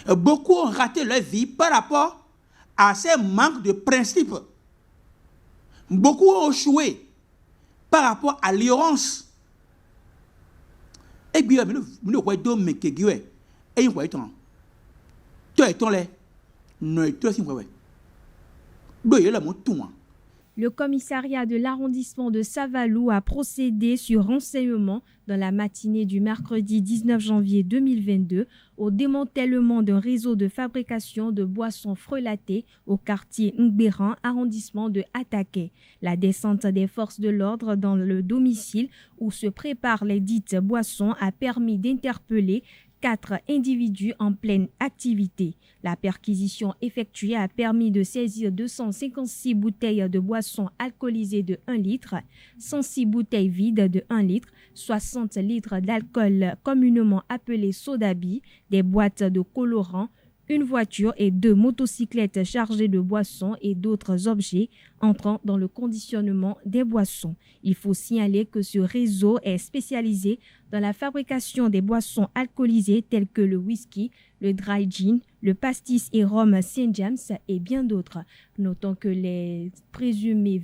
Beaucoup ont raté leur vie par rapport à ces manques de principes. Beaucoup ont échoué par rapport à l'ignorance. Et bien, nous voyons que et nous voyons toi et ton lait, nous et toi, si vous voyez. Le commissariat de l'arrondissement de Savalou a procédé sur renseignement dans la matinée du mercredi 19 janvier 2022 au démantèlement d'un réseau de fabrication de boissons frelatées au quartier Ngberan, arrondissement de Ataké. La descente des forces de l'ordre dans le domicile où se préparent les dites boissons a permis d'interpeller 4 individus en pleine activité. La perquisition effectuée a permis de saisir 256 bouteilles de boissons alcoolisées de 1 litre, 106 bouteilles vides de 1 litre, 60 litres d'alcool communément appelé sodabi, des boîtes de colorants, une voiture et 2 motocyclettes chargées de boissons et d'autres objets entrant dans le conditionnement des boissons. Il faut signaler que ce réseau est spécialisé dans la fabrication des boissons alcoolisées telles que le whisky, le dry gin, le pastis et rhum St. James et bien d'autres. Notons que les présumés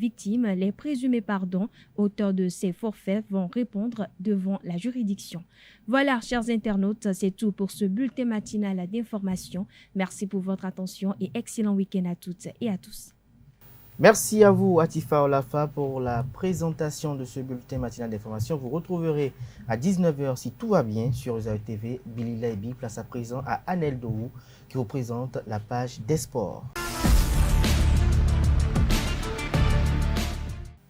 auteurs de ces forfaits vont répondre devant la juridiction. Voilà, chers internautes, c'est tout pour ce bulletin matinal d'information. Merci pour votre attention et excellent week-end à toutes et à tous. Merci à vous, Atifa Olafa, pour la présentation de ce bulletin matinal d'information. Vous retrouverez à 19h, si tout va bien, sur Usaï TV. Billy Laibi, place à présent à Anel Dohou, qui vous présente la page des sports.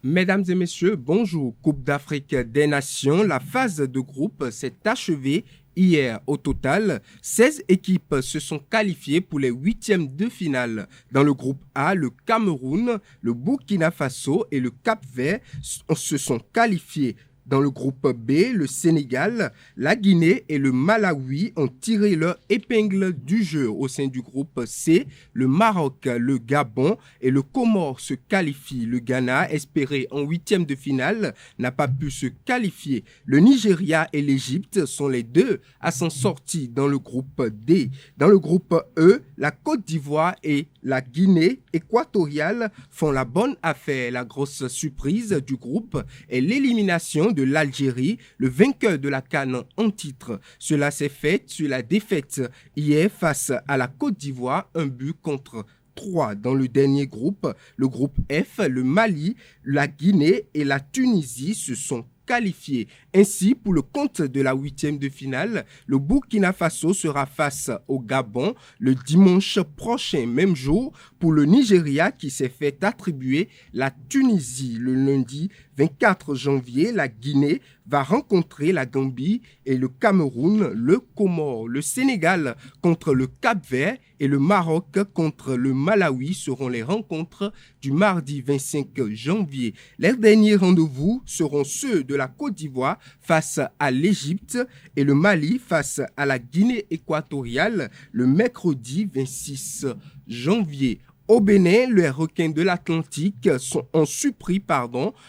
Mesdames et messieurs, bonjour. Coupe d'Afrique des Nations, la phase de groupe s'est achevée hier. Au total, 16 équipes se sont qualifiées pour les 8e de finale. Dans le groupe A, le Cameroun, le Burkina Faso et le Cap-Vert se sont qualifiés. Dans le groupe B, le Sénégal, la Guinée et le Malawi ont tiré leur épingle du jeu. Au sein du groupe C, le Maroc, le Gabon et le Comore se qualifient. Le Ghana, espéré en 8e de finale, n'a pas pu se qualifier. Le Nigeria et l'Égypte sont les deux à s'en sortir dans le groupe D. Dans le groupe E, la Côte d'Ivoire et la Guinée équatoriale font la bonne affaire. La grosse surprise du groupe est l'élimination de l'Algérie, le vainqueur de la CAN en titre. Cela s'est fait sur la défaite hier face à la Côte d'Ivoire, 1-3. Dans le dernier groupe, le groupe F, le Mali, la Guinée et la Tunisie se sont qualifiés. Ainsi, pour le compte de la 8e de finale, le Burkina Faso sera face au Gabon le dimanche prochain, même jour pour le Nigeria qui s'est fait attribuer la Tunisie. Le lundi 24 janvier, la Guinée va rencontrer la Gambie et le Cameroun, le Comore. Le Sénégal contre le Cap-Vert et le Maroc contre le Malawi seront les rencontres du mardi 25 janvier. Les derniers rendez-vous seront ceux de la Côte d'Ivoire face à l'Égypte et le Mali face à la Guinée équatoriale le mercredi 26 janvier. Au Bénin, les requins de l'Atlantique ont surpris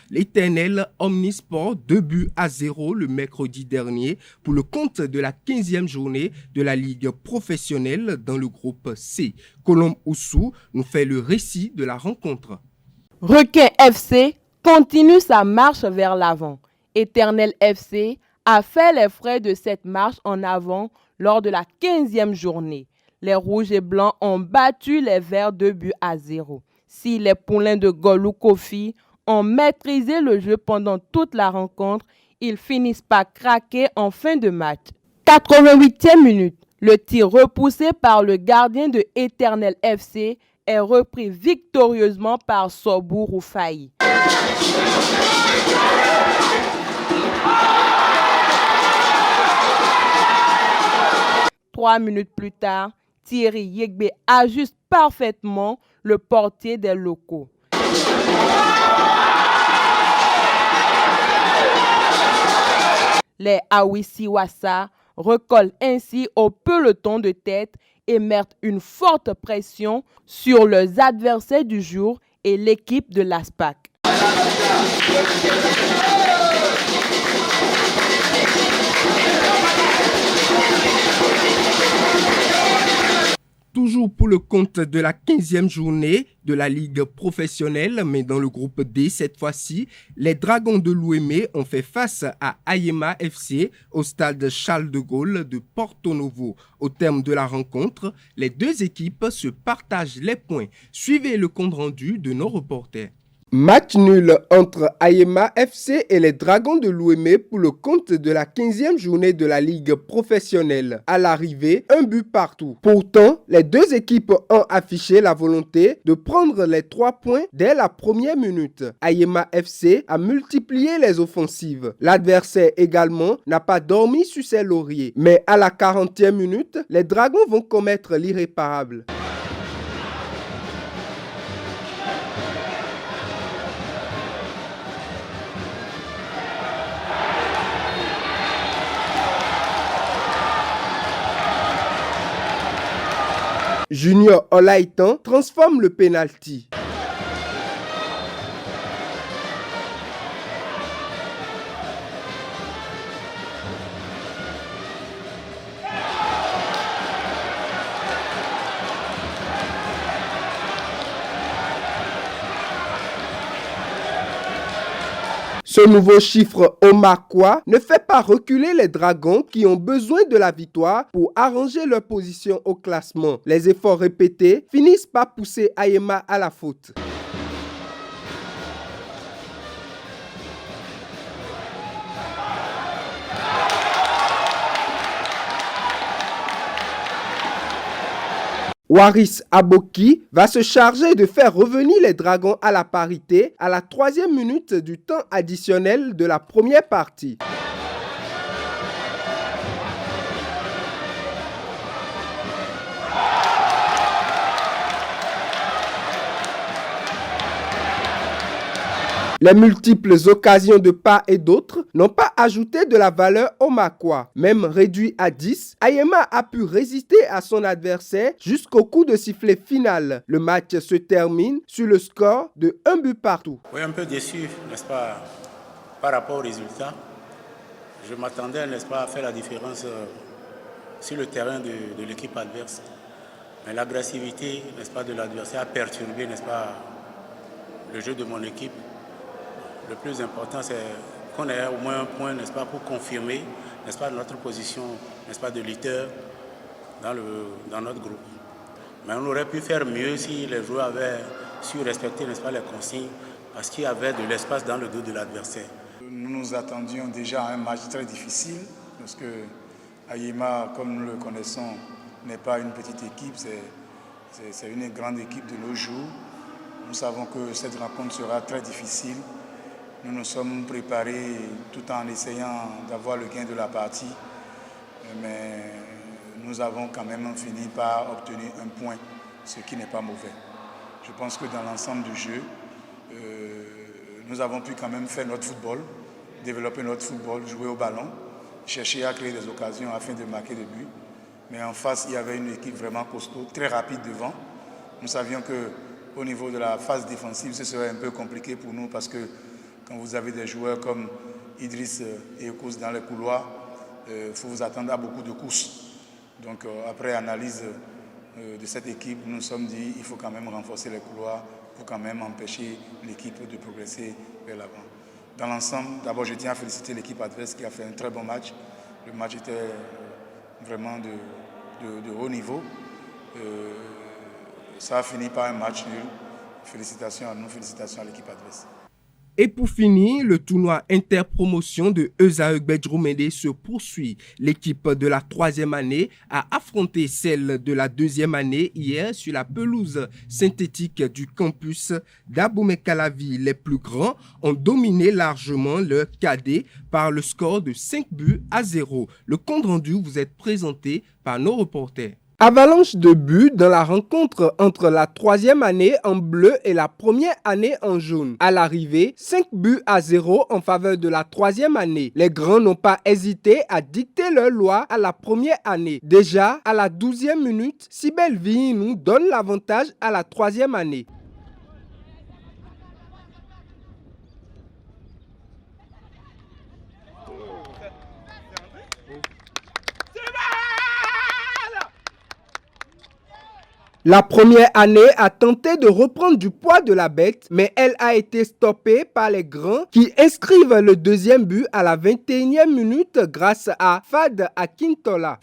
l'éternel Omnisport 2-0 le mercredi dernier pour le compte de la 15e journée de la Ligue professionnelle dans le groupe C. Colombe Oussou nous fait le récit de la rencontre. Requin FC continue sa marche vers l'avant. Éternel FC a fait les frais de cette marche en avant lors de la 15e journée. Les Rouges et Blancs ont battu les Verts 2-0. Si les Poulains de Golou Kofi ont maîtrisé le jeu pendant toute la rencontre, ils finissent par craquer en fin de match. 88e minute, le tir repoussé par le gardien de Éternel FC est repris victorieusement par Sobou Roufaï. 3 minutes plus tard, Thierry Yegbe ajuste parfaitement le portier des locaux. Les Awisiwasa recollent ainsi au peloton de tête et mettent une forte pression sur leurs adversaires du jour et l'équipe de l'ASPAC. Toujours pour le compte de la 15e journée de la Ligue professionnelle, mais dans le groupe D cette fois-ci, les Dragons de l'Ouémé ont fait face à Ayema FC au stade Charles de Gaulle de Porto Novo. Au terme de la rencontre, les deux équipes se partagent les points. Suivez le compte rendu de nos reporters. Match nul entre Ayema FC et les Dragons de l'Ouémé pour le compte de la 15e journée de la Ligue professionnelle. À l'arrivée, 1 but partout. Pourtant, les deux équipes ont affiché la volonté de prendre les 3 points dès la première minute. Ayema FC a multiplié les offensives. L'adversaire également n'a pas dormi sur ses lauriers. Mais à la 40e minute, les Dragons vont commettre l'irréparable. Junior Olaïtan transforme le pénalty. Ce nouveau chiffre omakois ne fait pas reculer les Dragons qui ont besoin de la victoire pour arranger leur position au classement. Les efforts répétés finissent par pousser Ayema à la faute. Waris Aboki va se charger de faire revenir les Dragons à la parité à la 3e minute du temps additionnel de la première partie. Les multiples occasions de part et d'autre n'ont pas ajouté de la valeur au Makois. Même réduit à 10, Ayema a pu résister à son adversaire jusqu'au coup de sifflet final. Le match se termine sur le score de 1 but partout. Oui, un peu déçu, n'est-ce pas, par rapport au résultat. Je m'attendais, n'est-ce pas, à faire la différence sur le terrain de l'équipe adverse. Mais l'agressivité, n'est-ce pas, de l'adversaire a perturbé, n'est-ce pas, le jeu de mon équipe. Le plus important, c'est qu'on ait au moins un point, n'est-ce pas, pour confirmer, n'est-ce pas, notre position, n'est-ce pas, de leader dans notre groupe. Mais on aurait pu faire mieux si les joueurs avaient su respecter, n'est-ce pas, les consignes, parce qu'il y avait de l'espace dans le dos de l'adversaire. Nous nous attendions déjà à un match très difficile, parce que Ayema, comme nous le connaissons, n'est pas une petite équipe, c'est une grande équipe de nos jours. Nous savons que cette rencontre sera très difficile. Nous nous sommes préparés tout en essayant d'avoir le gain de la partie, mais nous avons quand même fini par obtenir un point, ce qui n'est pas mauvais. Je pense que dans l'ensemble du jeu, nous avons pu quand même faire notre football, développer notre football, jouer au ballon, chercher à créer des occasions afin de marquer des buts. Mais en face, il y avait une équipe vraiment costaud, très rapide devant. Nous savions qu'au niveau de la phase défensive, ce serait un peu compliqué pour nous parce que quand vous avez des joueurs comme Idriss et Ekous dans les couloirs, il faut vous attendre à beaucoup de courses. Donc après analyse de cette équipe, nous nous sommes dit qu'il faut quand même renforcer les couloirs pour quand même empêcher l'équipe de progresser vers l'avant. Dans l'ensemble, d'abord je tiens à féliciter l'équipe adverse qui a fait un très bon match. Le match était vraiment de haut niveau. Ça a fini par un match nul. Félicitations à nous, félicitations à l'équipe adverse. Et pour finir, le tournoi interpromotion de Eusaheu Bedjroumende se poursuit. L'équipe de la 3e année a affronté celle de la 2e année hier sur la pelouse synthétique du campus d'Abomey-Calavi. Les plus grands ont dominé largement leur cadet par le score de 5-0. Le compte rendu vous est présenté par nos reporters. Avalanche de buts dans la rencontre entre la 3e année en bleu et la 1re année en jaune. À l'arrivée, 5-0 en faveur de la 3e année. Les grands n'ont pas hésité à dicter leur loi à la 1re année. Déjà, à la 12e minute, Sibel Vihinou donne l'avantage à la 3e année. La 1re année a tenté de reprendre du poids de la bête, mais elle a été stoppée par les grands qui inscrivent le 2e but à la 21e minute grâce à Fad Akintola.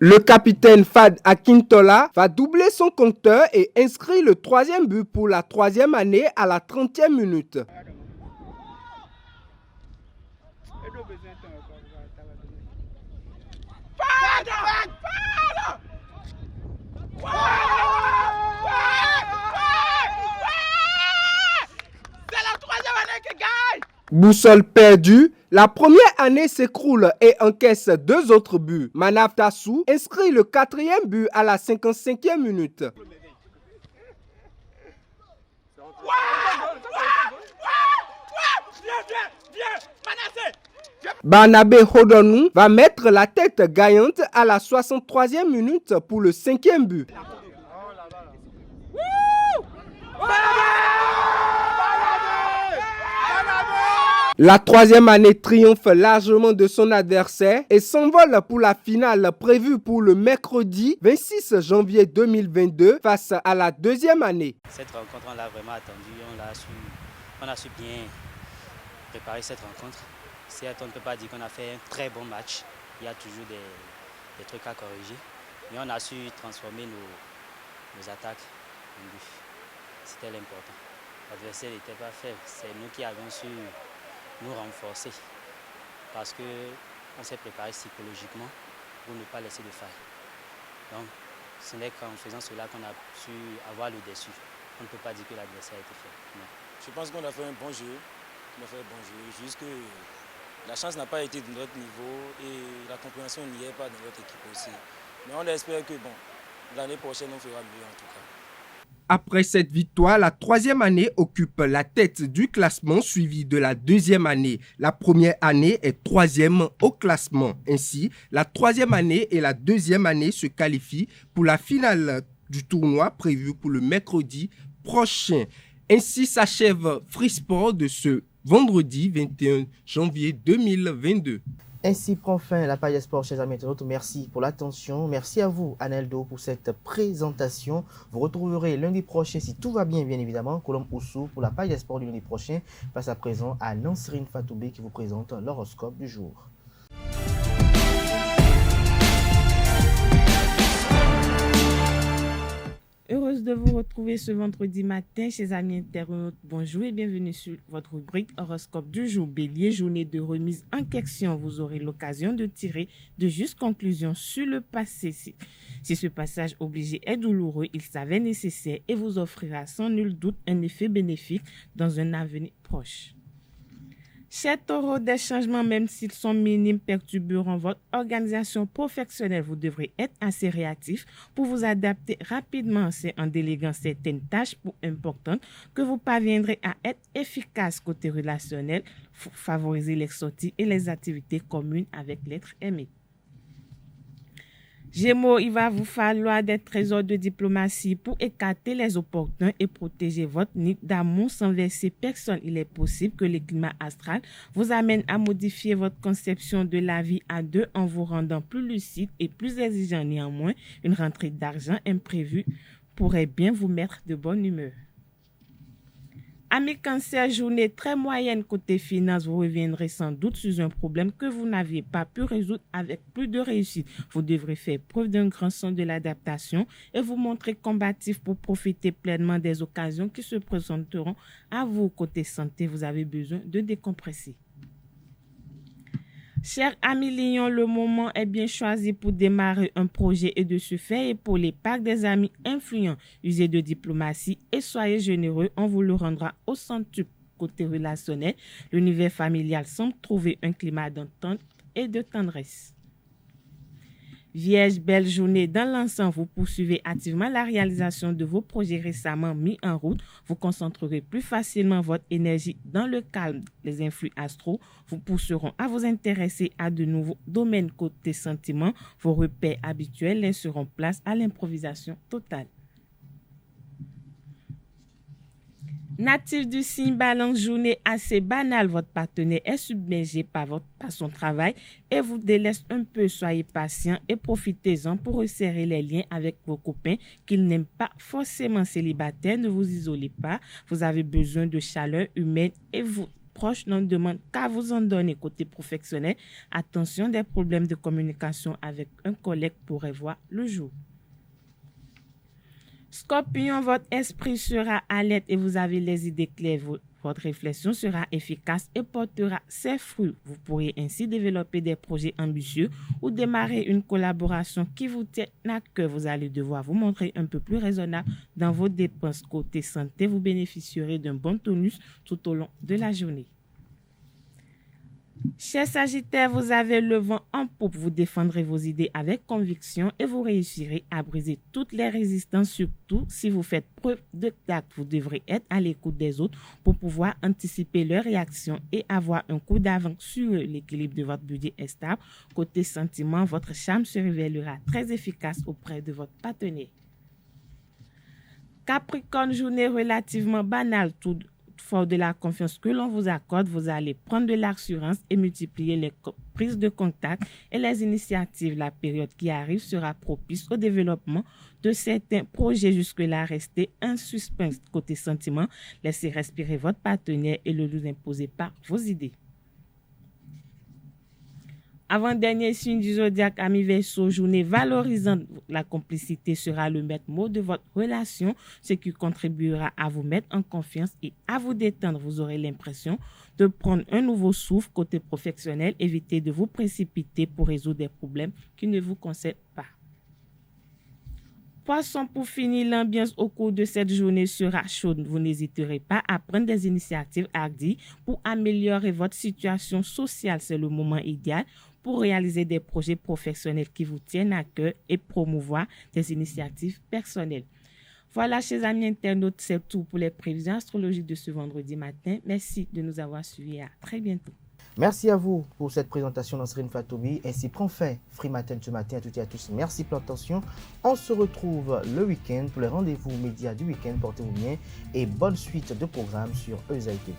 Le capitaine Fad Akintola va doubler son compteur et inscrit le 3e but pour la 3e année à la 30e minute. Boussole perdue, la première année s'écroule et encaisse 2 autres buts. Manav Tassou inscrit le 4e but à la 55e minute. Barnabé Hodonou va mettre la tête gagnante à la 63e minute pour le 5e but. La 3e année triomphe largement de son adversaire et s'envole pour la finale prévue pour le mercredi 26 janvier 2022 face à la 2e année. Cette rencontre, on l'a vraiment attendue, on a su bien préparer cette rencontre. Certes, on ne peut pas dire qu'on a fait un très bon match, il y a toujours des trucs à corriger, mais on a su transformer nos attaques en but. C'était l'important. L'adversaire n'était pas faible, c'est nous qui avons su nous renforcer parce qu'on s'est préparé psychologiquement pour ne pas laisser de faille. Donc, ce n'est qu'en faisant cela qu'on a su avoir le dessus. On ne peut pas dire que l'adversaire a été faible. Non. Je pense qu'on a fait un bon jeu. Juste que la chance n'a pas été de notre niveau et la compréhension n'y est pas dans notre équipe aussi. Mais on espère que l'année prochaine, on fera mieux en tout cas. Après cette victoire, la 3e année occupe la tête du classement suivi de la 2e année. La première année est 3e au classement. Ainsi, la 3e année et la 2e année se qualifient pour la finale du tournoi prévu pour le mercredi prochain. Ainsi s'achève Free Sport de ce vendredi 21 janvier 2022. Ainsi prend fin la page des sports, chers amis internautes. Merci pour l'attention. Merci à vous, Aneldo, pour cette présentation. Vous retrouverez lundi prochain, si tout va bien, bien évidemment, Colombe Oussou pour la page des sports du lundi prochain. Passe à présent à Nansirine Fatoubé qui vous présente l'horoscope du jour. Heureuse de vous retrouver ce vendredi matin, chers amis internautes. Bonjour et bienvenue sur votre rubrique horoscope du jour. Bélier, journée de remise en question. Vous aurez l'occasion de tirer de justes conclusions sur le passé. Si ce passage obligé est douloureux, il s'avère nécessaire et vous offrira sans nul doute un effet bénéfique dans un avenir proche. Chers taureaux, des changements, même s'ils sont minimes, perturberont votre organisation professionnelle. Vous devrez être assez réactif pour vous adapter rapidement. C'est en déléguant certaines tâches importantes que vous parviendrez à être efficace côté relationnel, favoriser les sorties et les activités communes avec l'être aimé. Gémeaux, il va vous falloir des trésors de diplomatie pour écarter les opportuns et protéger votre nid d'amour sans verser personne. Il est possible que le climat astral vous amène à modifier votre conception de la vie à deux en vous rendant plus lucide et plus exigeant. Néanmoins, une rentrée d'argent imprévue pourrait bien vous mettre de bonne humeur. Amis Cancer, journée très moyenne côté finance, vous reviendrez sans doute sur un problème que vous n'aviez pas pu résoudre avec plus de réussite. Vous devrez faire preuve d'un grand sens de l'adaptation et vous montrer combatif pour profiter pleinement des occasions qui se présenteront à vous. Côté santé, vous avez besoin de décompresser. Chers amis Lions, le moment est bien choisi pour démarrer un projet et de se faire épauler par des amis influents. Usez de diplomatie et soyez généreux, on vous le rendra au centuple. Côté relationnel, l'univers familial semble trouver un climat d'entente et de tendresse. Vierge, belle journée. Dans l'ensemble, vous poursuivez activement la réalisation de vos projets récemment mis en route. Vous concentrerez plus facilement votre énergie dans le calme. Les influx astraux vous pousseront à vous intéresser à de nouveaux domaines. Côté sentiments, vos repères habituels laisseront place à l'improvisation totale. Natif du signe Balance, journée assez banale. Votre partenaire est submergé par son travail et vous délaisse un peu. Soyez patient et profitez-en pour resserrer les liens avec vos copains qu'ils n'aiment pas forcément célibataires. Ne vous isolez pas. Vous avez besoin de chaleur humaine et vos proches n'en demandent qu'à vous en donner. Côté professionnel, attention, des problèmes de communication avec un collègue pourraient voir le jour. Scorpion, votre esprit sera alerte et vous avez les idées claires. Votre réflexion sera efficace et portera ses fruits. Vous pourrez ainsi développer des projets ambitieux ou démarrer une collaboration qui vous tient à cœur. Vous allez devoir vous montrer un peu plus raisonnable dans vos dépenses. Côté santé, vous bénéficierez d'un bon tonus tout au long de la journée. Chers Sagittaires, vous avez le vent en poupe, vous défendrez vos idées avec conviction et vous réussirez à briser toutes les résistances, surtout si vous faites preuve de tact. Vous devrez être à l'écoute des autres pour pouvoir anticiper leurs réactions et avoir un coup d'avance sur eux. L'équilibre de votre budget est stable. Côté sentiment, votre charme se révélera très efficace auprès de votre partenaire. Capricorne, journée relativement banale, tout fort de la confiance que l'on vous accorde, vous allez prendre de l'assurance et multiplier les prises de contact et les initiatives. La période qui arrive sera propice au développement de certains projets jusque-là restés en suspense. Côté sentiment, laissez respirer votre partenaire et ne vous imposez pas vos idées. Avant-dernier signe du zodiaque, ami Verseau, journée valorisante. La complicité sera le maître mot de votre relation, ce qui contribuera à vous mettre en confiance et à vous détendre. Vous aurez l'impression de prendre un nouveau souffle. Côté professionnel, évitez de vous précipiter pour résoudre des problèmes qui ne vous concernent pas. Poisson, pour finir, l'ambiance au cours de cette journée sera chaude. Vous n'hésiterez pas à prendre des initiatives hardies pour améliorer votre situation sociale. C'est le moment idéal pour réaliser des projets professionnels qui vous tiennent à cœur et promouvoir des initiatives personnelles. Voilà, chers amis internautes, c'est tout pour les prévisions astrologiques de ce vendredi matin. Merci de nous avoir suivis. À très bientôt. Merci à vous pour cette présentation d'Ansrine Fatoubi. Ainsi prend fin Free Matin ce matin à toutes et à tous. Merci pour l'attention. On se retrouve le week-end pour les rendez-vous médias du week-end. Portez-vous bien et bonne suite de programmes sur ESAI TV.